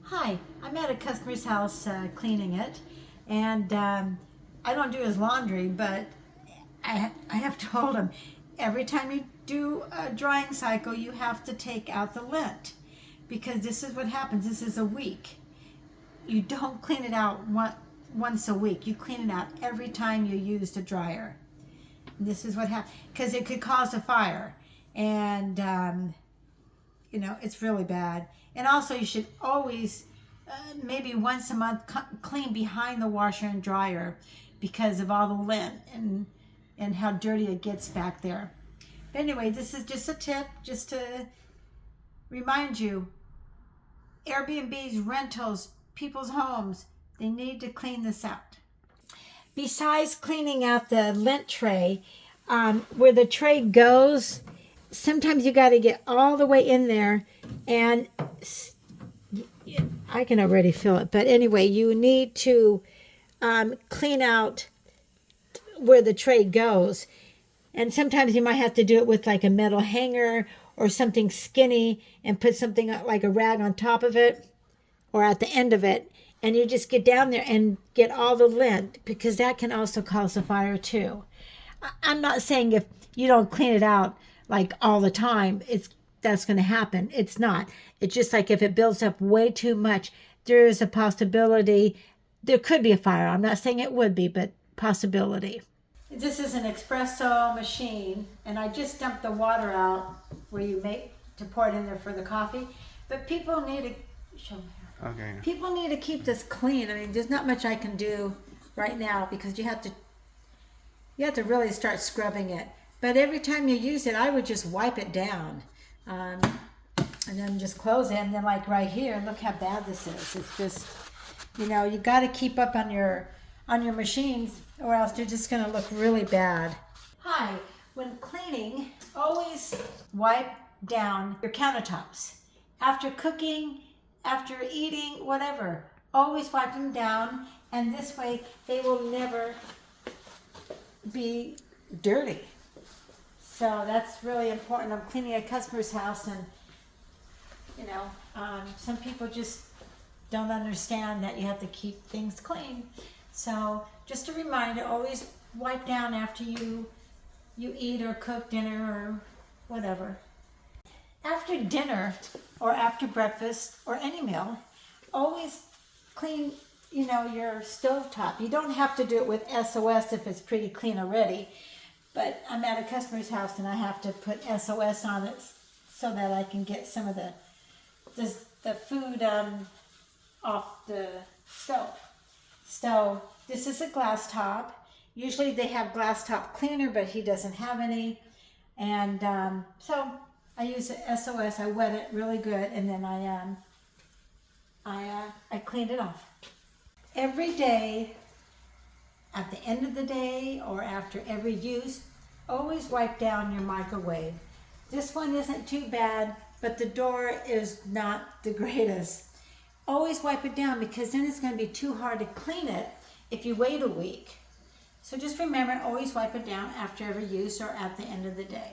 Hi, I'm at a customer's house cleaning it, and I don't do his laundry, but I have told him every time you do a drying cycle, you have to take out the lint because this is what happens. This is a week. You don't clean it out once a week. You clean it out every time you use the dryer. This is what happens because it could cause a fire, and it's really bad. And also, you should always, maybe once a month, clean behind the washer and dryer because of all the lint and how dirty it gets back there. But anyway, this is just a tip, just to remind you, Airbnbs, rentals, people's homes, they need to clean this out. Besides cleaning out the lint tray, where the tray goes, sometimes you got to get all the way in there, and I can already feel it. But anyway, you need to clean out where the tray goes. And sometimes you might have to do it with like a metal hanger or something skinny and put something like a rag on top of it or at the end of it. And you just get down there and get all the lint, because that can also cause a fire too. I'm not saying if you don't clean it out like all the time, that's going to happen. It's not. It's just like if it builds up way too much, there is a possibility there could be a fire. I'm not saying it would be, but possibility. This is an espresso machine, and I just dumped the water out where you make to pour it in there for the coffee. But people need to show me here. Okay. People need to keep this clean. I mean, there's not much I can do right now because you have to really start scrubbing it. But every time you use it, I would just wipe it down. And then just close it. And then like right here, look how bad this is. It's just, you got to keep up on your machines, or else they're just going to look really bad. Hi, when cleaning, always wipe down your countertops. After cooking, after eating, whatever, always wipe them down, and this way they will never be dirty. So that's really important. I'm cleaning a customer's house, and some people just don't understand that you have to keep things clean. So just a reminder, always wipe down after you eat or cook dinner or whatever. After dinner or after breakfast or any meal, always clean, your stovetop. You don't have to do it with SOS if it's pretty clean already, but I'm at a customer's house and I have to put SOS on it so that I can get some of the food off the stove. So this is a glass top. Usually they have glass top cleaner, but he doesn't have any. And so I use the SOS. I wet it really good, and then I clean it off. Every day, at the end of the day or after every use, always wipe down your microwave. This one isn't too bad, but the door is not the greatest. Always wipe it down, because then it's going to be too hard to clean it if you wait a week. So just remember, always wipe it down after every use or at the end of the day.